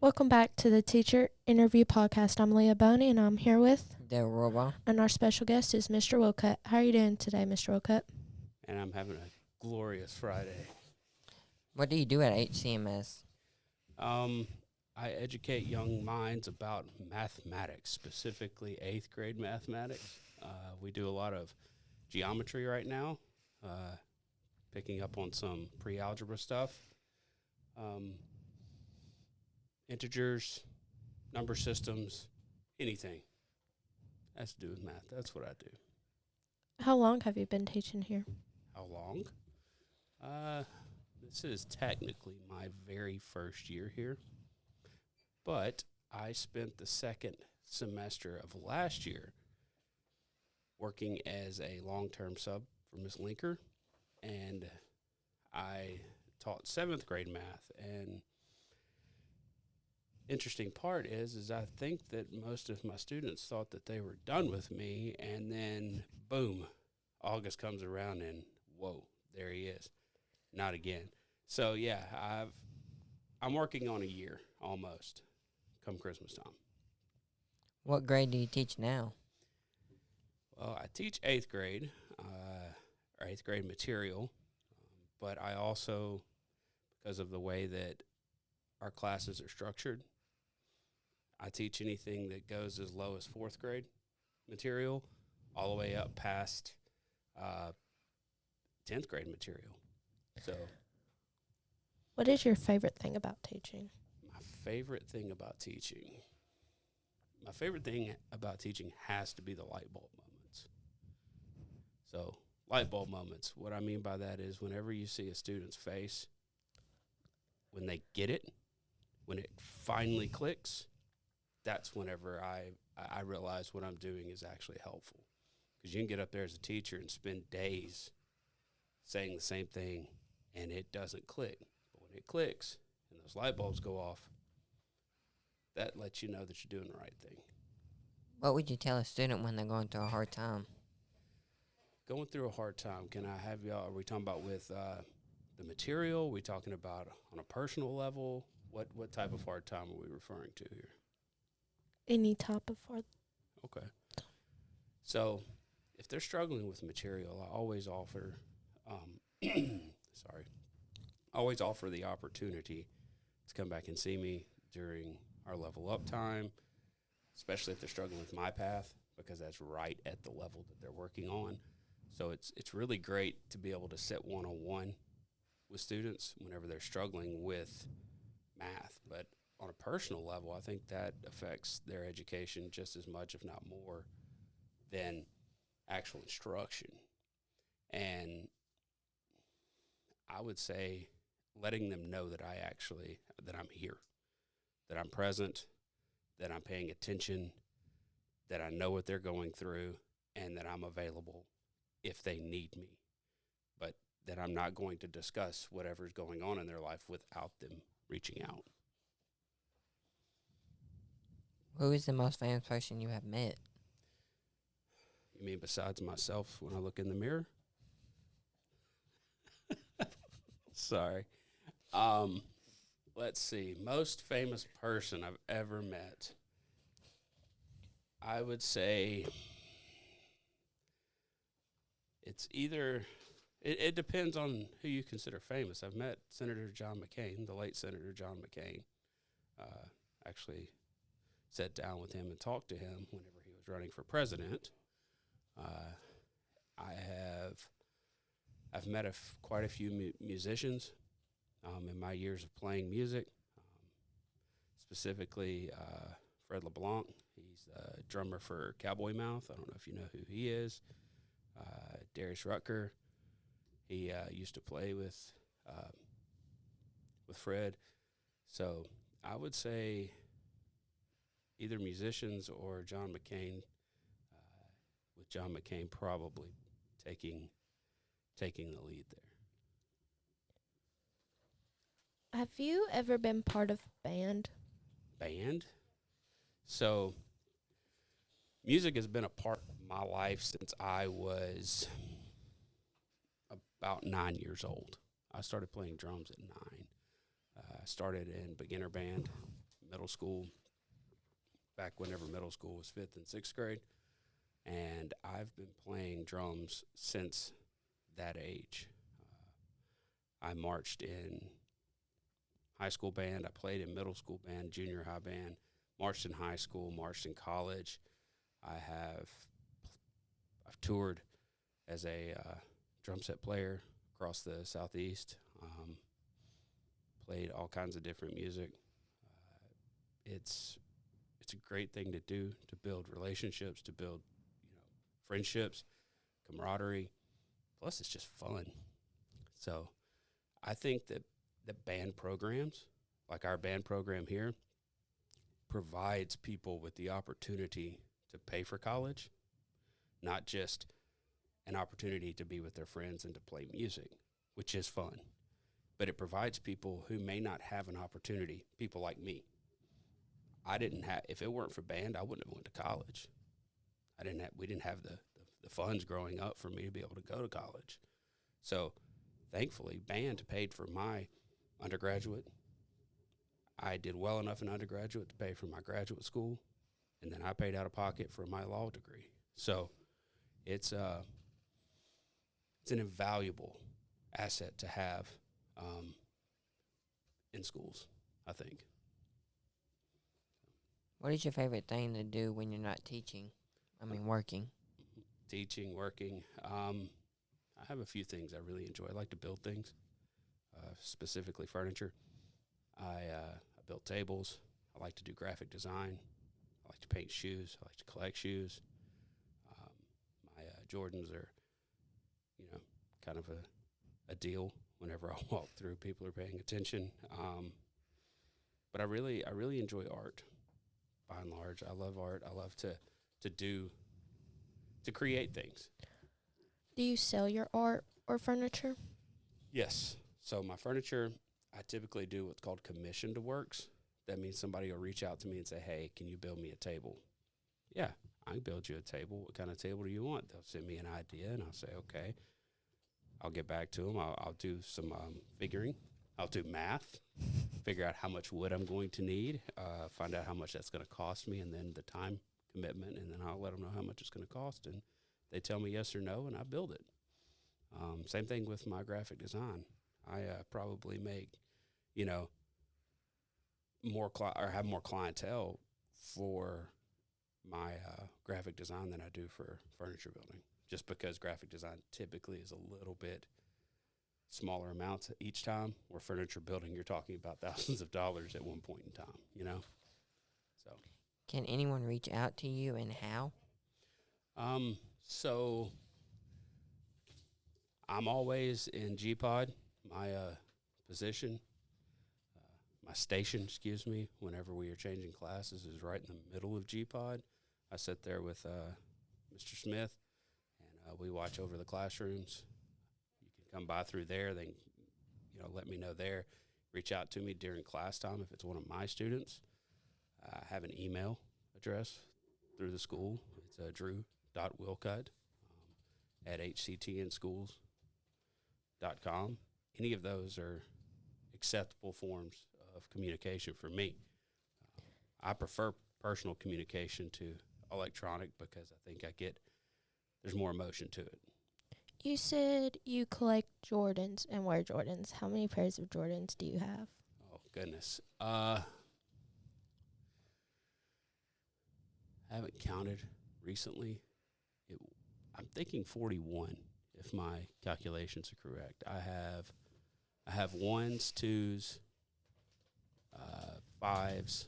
Welcome back to the Teacher Interview Podcast. I'm Leah Bonee, and I'm here with, Rohrabaugh. and our special guest is Mr. Willcutt. How are you doing today, Mr. Willcutt? And I'm having a glorious Friday. What do you do at HCMS? I educate young minds about mathematics, specifically 8th grade mathematics. We do a lot of geometry right now, picking up on some pre-algebra stuff. Integers, number systems, anything has to do with math. That's what I do. How long have you been teaching here? How long? This is technically my very first year here, but I spent the second semester of last year working as a long-term sub for Miss Linker, and I taught 7th grade math. And interesting part is I think that most of my students thought that they were done with me, and then boom, August comes around and whoa, there he is. Not again. So yeah, I'm working on a year almost come Christmas time. What grade do you teach now? Well, I teach 8th grade, or 8th grade material, but I also, because of the way that our classes are structured, I teach anything that goes as low as 4th grade material all the way up past 10th grade material. So, What is your favorite thing about teaching? my favorite thing about teaching has to be the light bulb moments. So, light bulb moments, what I mean by that is whenever you see a student's face, when they get it, when it finally clicks, that's whenever I realize what I'm doing is actually helpful. Because you can get up there as a teacher and spend days saying the same thing, and it doesn't click. But when it clicks and those light bulbs go off, that lets you know that you're doing the right thing. What would you tell a student when they're going through a hard time? Going through a hard time, can I have y'all, are we talking about with the material? Are we talking about on a personal level? What type of hard time are we referring to here? Any type of art? Okay. So if they're struggling with material, I always offer, always offer the opportunity to come back and see me during our level up time, especially if they're struggling with my path, because that's right at the level that they're working on. So it's really great to be able to sit one-on-one with students whenever they're struggling with math. But on a personal level, I think that affects their education just as much, if not more, than actual instruction. And I would say letting them know that that I'm here, that I'm present, that I'm paying attention, that I know what they're going through, and that I'm available if they need me. But that I'm not going to discuss whatever's going on in their life without them reaching out. Who is the most famous person you have met? You mean besides myself when I look in the mirror? Sorry. Let's see. Most famous person I've ever met. I would say it's either, it depends on who you consider famous. I've met Senator John McCain, the late Senator John McCain. Actually sat down with him and talked to him whenever he was running for president. I've met quite a few musicians in my years of playing music, specifically Fred LeBlanc. He's the drummer for Cowboy Mouth. I don't know if you know who he is. Darius Rucker. He used to play with Fred. So I would say either musicians or John McCain, with John McCain probably taking the lead there. Have you ever been part of band? Band? So music has been a part of my life since I was about 9 years old. I started playing drums at 9. I started in beginner band, middle school, back whenever middle school was 5th and 6th grade. And I've been playing drums since that age. I marched in high school band. I played in middle school band, junior high band, marched in high school, marched in college. I've toured as a drum set player across the Southeast. Played all kinds of different music. It's a great thing to do, to build relationships, to build friendships, camaraderie. Plus, it's just fun. So I think that the band programs, like our band program here, provides people with the opportunity to pay for college, not just an opportunity to be with their friends and to play music, which is fun. But it provides people who may not have an opportunity, people like me. If it weren't for band, I wouldn't have went to college. We didn't have the funds growing up for me to be able to go to college. So thankfully, band paid for my undergraduate. I did well enough in undergraduate to pay for my graduate school, and then I paid out of pocket for my law degree. So it's an invaluable asset to have in schools, I think. What is your favorite thing to do when you're not teaching? Working. Teaching, working. I have a few things I really enjoy. I like to build things, specifically furniture. I build tables. I like to do graphic design. I like to paint shoes. I like to collect shoes. My Jordans are, kind of a deal whenever I walk through. People are paying attention. But I really enjoy art, by and large. I love art. I love to create things. Do you sell your art or furniture? Yes. So my furniture, I typically do what's called commissioned works. That means somebody will reach out to me and say, hey, can you build me a table? Yeah, I can build you a table. What kind of table do you want? They'll send me an idea, and I'll say, okay. I'll get back to them. I'll do some figuring. I'll do math, figure out how much wood I'm going to need, find out how much that's going to cost me, and then the time commitment, and then I'll let them know how much it's going to cost, and they tell me yes or no, and I build it. Same thing with my graphic design. I probably make, have more clientele for my graphic design than I do for furniture building, just because graphic design typically is a little bit smaller amounts each time, where furniture building, you're talking about thousands of dollars at one point in time, So. Can anyone reach out to you, and how? So I'm always in G-Pod, my position, my station, whenever we are changing classes is right in the middle of G-Pod. I sit there with Mr. Smith, and we watch over the classrooms. You can come by through there, then, let me know there. Reach out to me during class time if it's one of my students. I have an email address through the school. It's Drew.Willcutt at hctnschools.com. Any of those are acceptable forms of communication for me. I prefer personal communication to electronic because I think there's more emotion to it. You said you collect Jordans and wear Jordans. How many pairs of Jordans do you have? Oh, goodness. I haven't counted recently. I'm thinking 41, if my calculations are correct. I have 1s, 2s, 5s.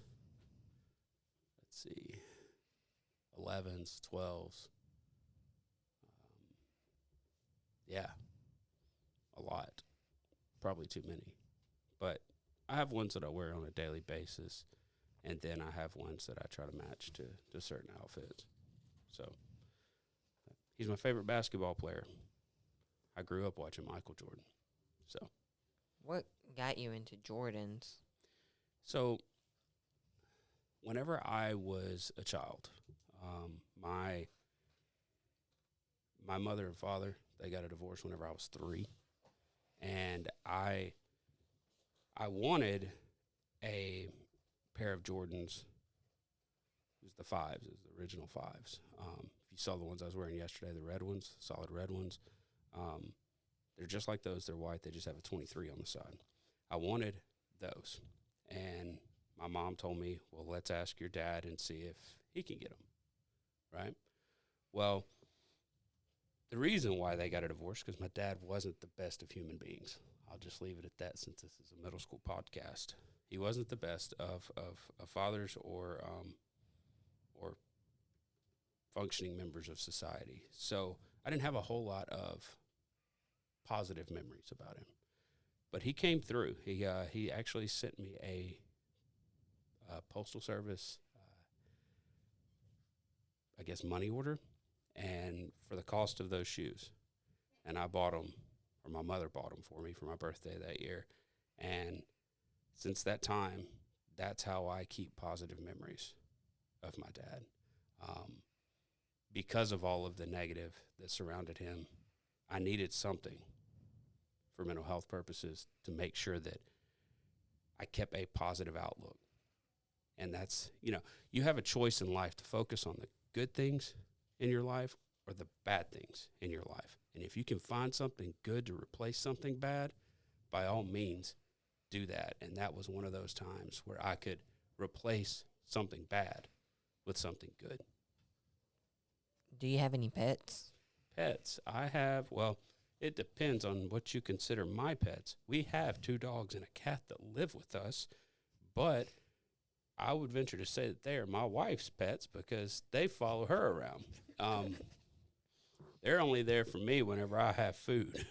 Let's see, 11s, 12s. Yeah, a lot. Probably too many. But I have ones that I wear on a daily basis, and then I have ones that I try to match to certain outfits. So he's my favorite basketball player. I grew up watching Michael Jordan. So What got you into Jordans? So whenever I was a child, my mother and father, they got a divorce whenever I was 3. And I wanted a pair of Jordans. It was the fives. It was the original fives. If you saw the ones I was wearing yesterday, the red ones, solid red ones, they're just like those. They're white. They just have a 23 on the side. I wanted those. And my mom told me, well, let's ask your dad and see if he can get them, right? Well, the reason why they got a divorce because my dad wasn't the best of human beings. I'll just leave it at that since this is a middle school podcast. He wasn't the best of fathers or functioning members of society. So I didn't have a whole lot of positive memories about him. But he came through. He actually sent me a postal service, I guess, money order, and for the cost of those shoes. And I bought them, or my mother bought them for me for my birthday that year. And since that time, that's how I keep positive memories of my dad. Because of all of the negative that surrounded him, I needed something for mental health purposes to make sure that I kept a positive outlook. And that's, you have a choice in life to focus on the good things in your life or the bad things in your life. And if you can find something good to replace something bad, by all means, do that. And that was one of those times where I could replace something bad with something good. Do you have any pets? Pets. I have, well, it depends on what you consider my pets. We have 2 dogs and a cat that live with us, but I would venture to say that they are my wife's pets because they follow her around. They're only there for me whenever I have food.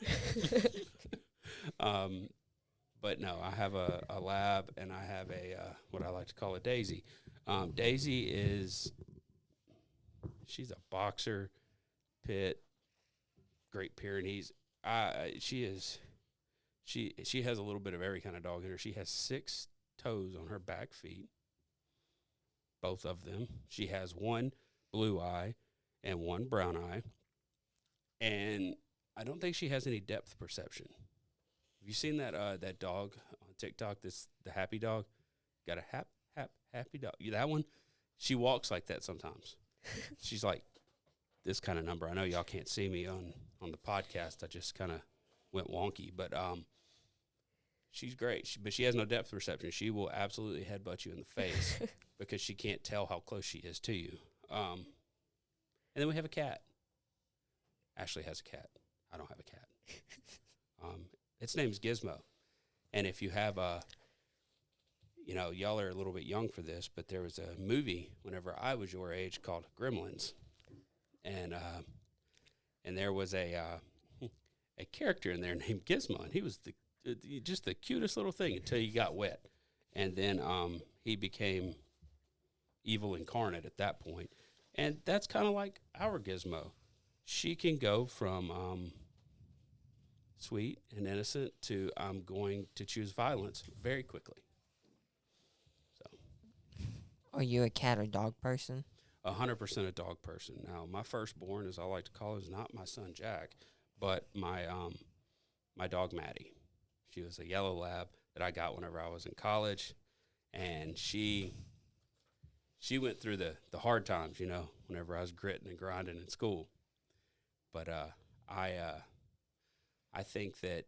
But no, I have a lab and I have what I like to call a Daisy. Daisy she's a boxer, pit, Great Pyrenees. She has a little bit of every kind of dog in her. She has 6 toes on her back feet, both of them. She has 1 blue eye and 1 brown eye, and I don't think she has any depth perception. Have you seen that dog on TikTok? The happy dog, got a happy dog. That one, she walks like that sometimes. She's like this kind of number. I know y'all can't see me on the podcast. I just kind of went wonky, but she's great. But she has no depth perception. She will absolutely headbutt you in the face because she can't tell how close she is to you. And then we have a cat. Ashley has a cat. I don't have a cat. Its name's Gizmo. And if you have y'all are a little bit young for this, but there was a movie whenever I was your age called Gremlins. And there was a character in there named Gizmo, and he was just the cutest little thing until he got wet. And then he became evil incarnate at that point. And that's kind of like our Gizmo. She can go from sweet and innocent to I'm going to choose violence very quickly. So, Are you a cat or dog person? 100% a dog person. Now, my firstborn, as I like to call her, is not my son Jack, but my dog Maddie. She was a yellow lab that I got whenever I was in college, and she went through the hard times, whenever I was gritting and grinding in school. But I think that,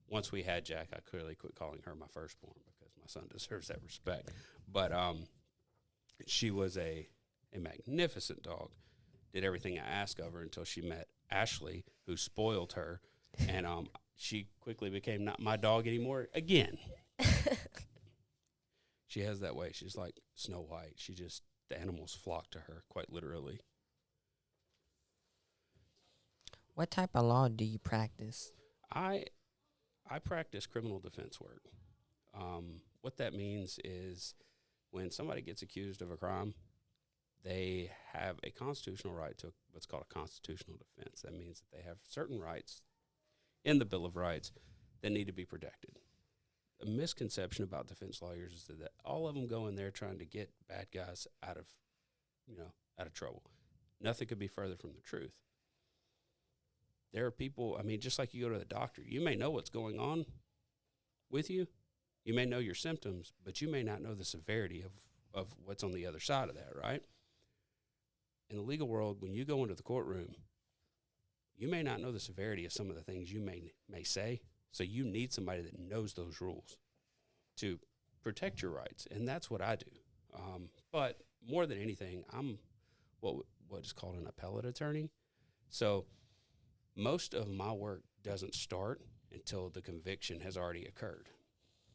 once we had Jack, I clearly quit calling her my firstborn because my son deserves that respect. But she was a magnificent dog, did everything I asked of her until she met Ashley, who spoiled her, and she quickly became not my dog anymore again. She has that way. She's like Snow White. The animals flock to her, quite literally. What type of law do you practice? I practice criminal defense work. What that means is when somebody gets accused of a crime, they have a constitutional right to what's called a constitutional defense. That means that they have certain rights in the Bill of Rights that need to be protected. A misconception about defense lawyers is that all of them go in there trying to get bad guys out of trouble. Nothing could be further from the truth. There are people, just like you go to the doctor, you may know what's going on with you, You may know your symptoms, but you may not know the severity of what's on the other side of that, right? In the legal world, when you go into the courtroom, you may not know the severity of some of the things you may say, so you need somebody that knows those rules to protect your rights, and that's what I do. But more than anything, I'm what is called an appellate attorney. So most of my work doesn't start until the conviction has already occurred.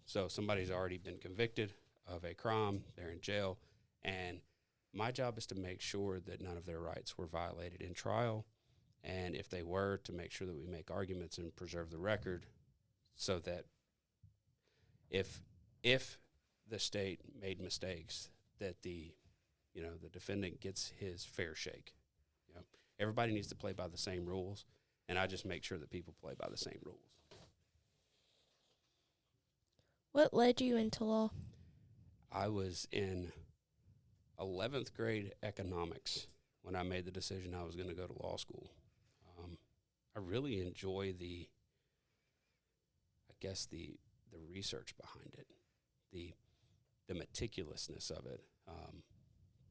So somebody's already been convicted of a crime, they're in jail, and my job is to make sure that none of their rights were violated in trial, and if they were, to make sure that we make arguments and preserve the record so that if the state made mistakes, that the defendant gets his fair shake. Everybody needs to play by the same rules, and I just make sure that people play by the same rules. What led you into law? I was in 11th grade economics when I made the decision I was going to go to law school. I really enjoy the research behind it, the meticulousness of it,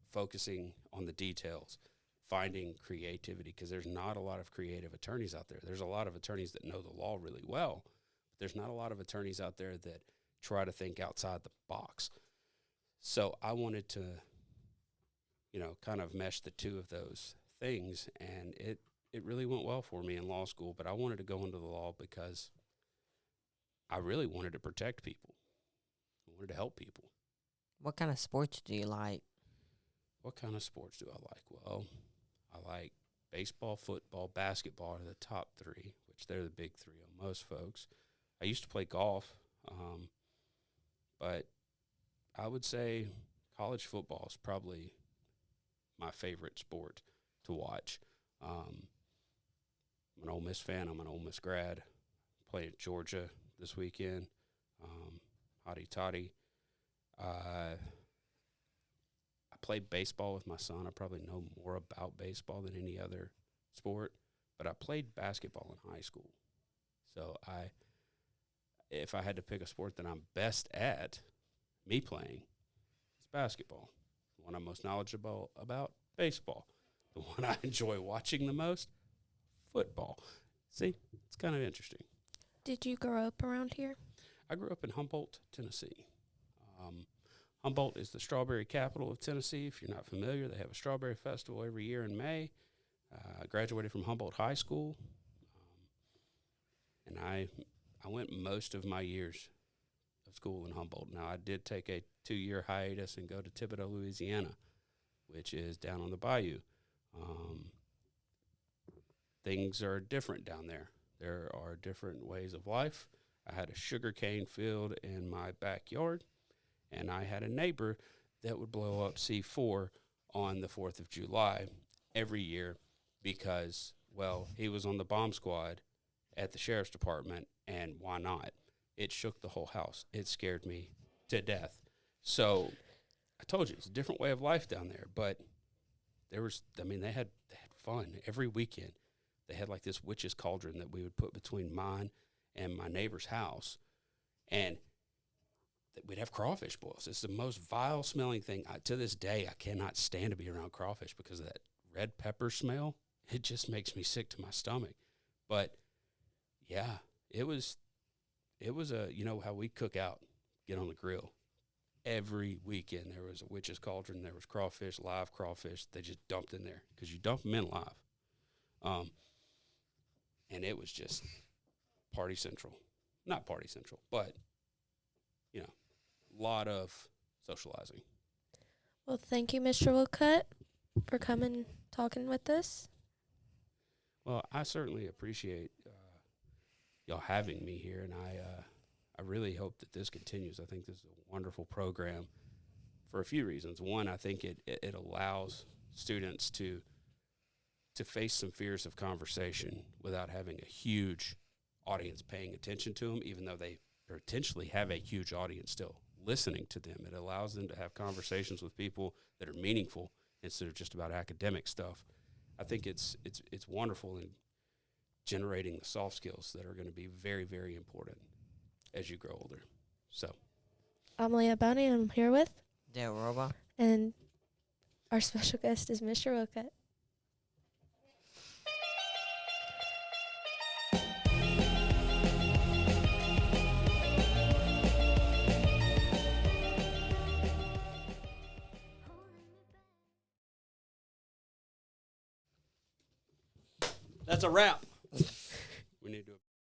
focusing on the details, finding creativity, because there's not a lot of creative attorneys out there. There's a lot of attorneys that know the law really well, but there's not a lot of attorneys out there that try to think outside the box. So I wanted to, kind of mesh the two of those things, and it really went well for me in law school, but I wanted to go into the law because I really wanted to protect people. I wanted to help people. What kind of sports do you like? What kind of sports do I like? Well, I like baseball, football, basketball are the top three, which they're the big three on most folks. I used to play golf, but I would say college football is probably my favorite sport to watch. I'm an Ole Miss fan. I'm an Ole Miss grad. Played at Georgia this weekend. Hotty toddy. I played baseball with my son. I probably know more about baseball than any other sport, but I played basketball in high school. So if I had to pick a sport that I'm best at, me playing, it's basketball. The one I'm most knowledgeable about, baseball. The one I enjoy watching the most, football. See, it's kind of interesting. Did you grow up around here? I grew up in Humboldt, Tennessee. Humboldt is the strawberry capital of Tennessee. If you're not familiar, they have a strawberry festival every year in May. I graduated from Humboldt High School, and I went most of my years of school in Humboldt. Now, I did take a 2-year hiatus and go to Thibodaux, Louisiana, which is down on the bayou. Things are different down there. There are different ways of life. I had a sugarcane field in my backyard, and I had a neighbor that would blow up C4 on the 4th of July every year because, well, he was on the bomb squad at the sheriff's department, and why not? It shook the whole house. It scared me to death. So I told you, it's a different way of life down there, but they had fun every weekend. They had like this witch's cauldron that we would put between mine and my neighbor's house, and we'd have crawfish boils. It's the most vile smelling thing. To this day, I cannot stand to be around crawfish because of that red pepper smell. It just makes me sick to my stomach. But yeah, it was how we cook out, get on the grill. Every weekend there was a witch's cauldron. There was crawfish, live crawfish. They just dumped in there because you dump them in live. And it was just party central. Not party central, but, a lot of socializing. Well, thank you, Mr. Willcutt, for coming talking with us. Well, I certainly appreciate y'all having me here, and I really hope that this continues. I think this is a wonderful program for a few reasons. One, I think it allows students to face some fears of conversation without having a huge audience paying attention to them, even though they potentially have a huge audience still listening to them. It allows them to have conversations with people that are meaningful instead of just about academic stuff. I think it's wonderful in generating the soft skills that are going to be very, very important as you grow older. So I'm Leah Bonee, and I'm here with, Rohrabaugh. and our special guest is Mr. Willcutt. That's a wrap. We need to.